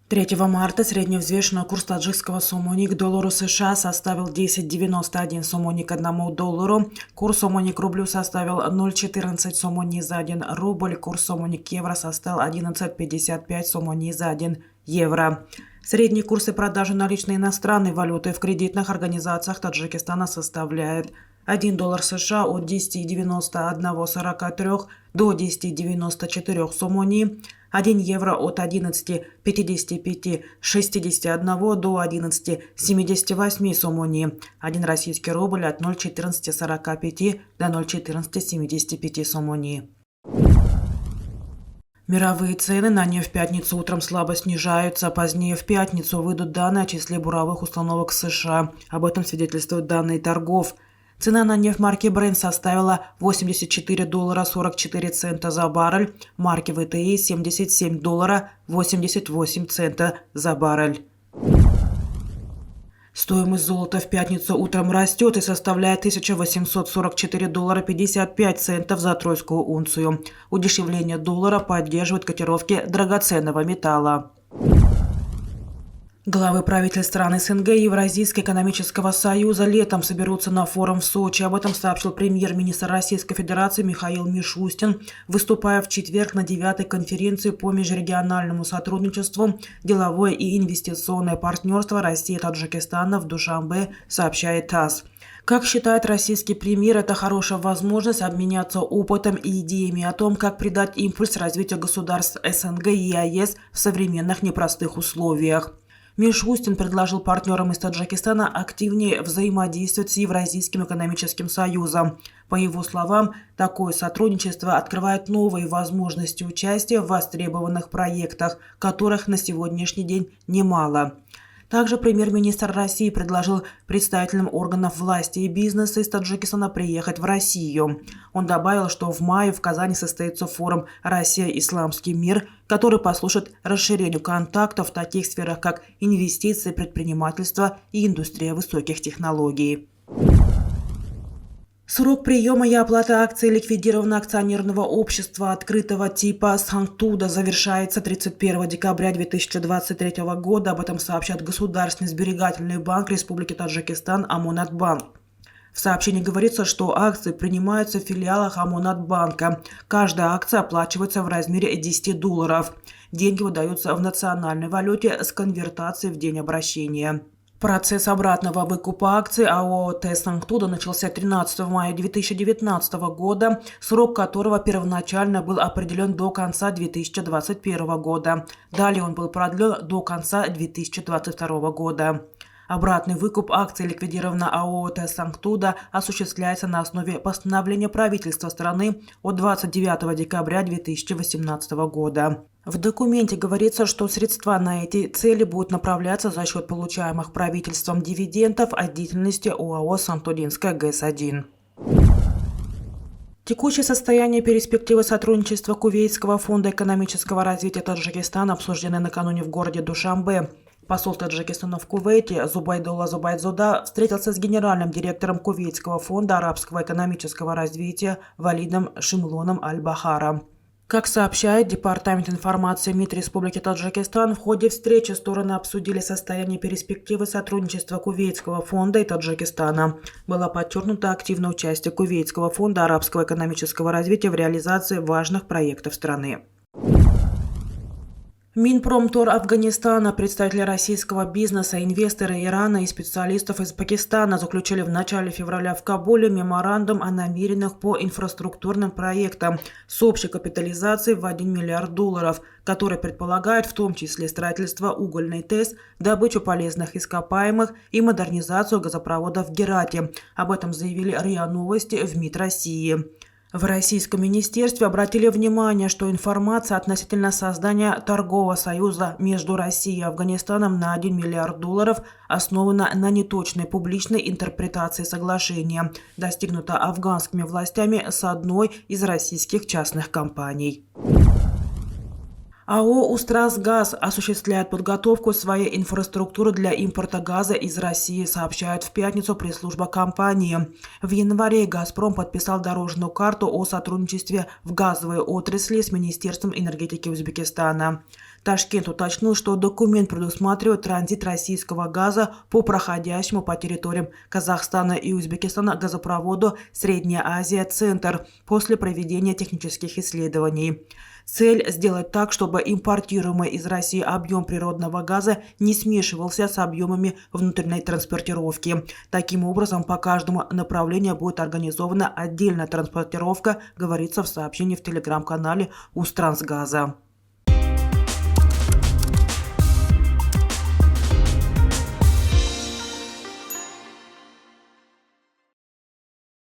3 марта средневзвешенный курс таджикского сомони к доллару США составил 10,91 сомони к $1. Курс сомони к рублю составил 0,14 сомони за 1 рубль. Курс сомони к евро составил 11,55 сомони за 1 евро. Средние курсы продажи наличной иностранной валюты в кредитных организациях Таджикистана составляет 1 доллар США от 10,9143 до 10,94 сомони, 1 евро от 11,5561 до 11,78 сомони, 1 российский рубль от 0,1445 до 0,1475 сомони. Мировые цены на нефть в пятницу утром слабо снижаются. Позднее в пятницу выйдут данные о числе буровых установок США. Об этом свидетельствуют данные торгов. Цена на нефть марки Brent составила $84.44 за баррель, марки WTI $77.88 за баррель. Стоимость золота в пятницу утром растет и составляет $1844.55 за тройскую унцию. Удешевление доллара поддерживает котировки драгоценного металла. Главы правительств стран СНГ и Евразийского экономического союза летом соберутся на форум в Сочи. Об этом сообщил премьер-министр Российской Федерации Михаил Мишустин, выступая в четверг на 9-й конференции по межрегиональному сотрудничеству, деловое и инвестиционное партнерство России и Таджикистана в Душанбе, сообщает ТАСС. Как считает российский премьер, это хорошая возможность обменяться опытом и идеями о том, как придать импульс развитию государств СНГ и ЕАЭС в современных непростых условиях. Мишустин предложил партнерам из Таджикистана активнее взаимодействовать с Евразийским экономическим союзом. По его словам, такое сотрудничество открывает новые возможности участия в востребованных проектах, которых на сегодняшний день немало. Также премьер-министр России предложил представителям органов власти и бизнеса из Таджикистана приехать в Россию. Он добавил, что в мае в Казани состоится форум «Россия. Исламский мир», который послужит расширению контактов в таких сферах, как инвестиции, предпринимательство и индустрия высоких технологий. Срок приема и оплаты акций ликвидированного акционерного общества открытого типа «Санктуда» завершается 31 декабря 2023 года. Об этом сообщает Государственный сберегательный банк Республики Таджикистан Амонатбанк. В сообщении говорится, что акции принимаются в филиалах Амонатбанка. Каждая акция оплачивается в размере $10. Деньги выдаются в национальной валюте с конвертацией в день обращения. Процесс обратного выкупа акций АО «Т Санктуда» начался 13 мая 2019 года, срок которого первоначально был определен до конца 2021 года. Далее он был продлен до конца 2022 года. Обратный выкуп акций ликвидированного АО «Т Санктуда» осуществляется на основе постановления правительства страны от 29 декабря 2018 года. В документе говорится, что средства на эти цели будут направляться за счет получаемых правительством дивидендов от деятельности ОАО «Сантудинская ГЭС-1». Текущее состояние и перспективы сотрудничества Кувейтского фонда экономического развития Таджикистана обсуждены накануне в городе Душанбе. Посол Таджикистана в Кувейте Зубайдулла Зубайдзода встретился с генеральным директором Кувейтского фонда арабского экономического развития Валидом Шимлоном Аль-Бахара. Как сообщает Департамент информации МИД Республики Таджикистан, в ходе встречи стороны обсудили состояние и перспективы сотрудничества Кувейтского фонда и Таджикистана. Было подчеркнуто активное участие Кувейтского фонда арабского экономического развития в реализации важных проектов страны. Минпромторг Афганистана, представители российского бизнеса, инвесторы Ирана и специалистов из Пакистана заключили в начале февраля в Кабуле меморандум о намерениях по инфраструктурным проектам с общей капитализацией в $1 миллиард, который предполагает в том числе строительство угольной ТЭС, добычу полезных ископаемых и модернизацию газопровода в Герате. Об этом заявили РИА Новости в МИД России. В Российском министерстве обратили внимание, что информация относительно создания торгового союза между Россией и Афганистаном на $1 миллиард основана на неточной публичной интерпретации соглашения, достигнута афганскими властями с одной из российских частных компаний. АО «Устрасгаз» осуществляет подготовку своей инфраструктуры для импорта газа из России, сообщает в пятницу пресс-служба компании. В январе «Газпром» подписал дорожную карту о сотрудничестве в газовой отрасли с Министерством энергетики Узбекистана. Ташкент уточнил, что документ предусматривает транзит российского газа по проходящему по территориям Казахстана и Узбекистана газопроводу «Средняя Азия-Центр» после проведения технических исследований. Цель – сделать так, чтобы импортируемый из России объем природного газа не смешивался с объемами внутренней транспортировки. Таким образом, по каждому направлению будет организована отдельная транспортировка, говорится в сообщении в телеграм-канале Узтрансгаза.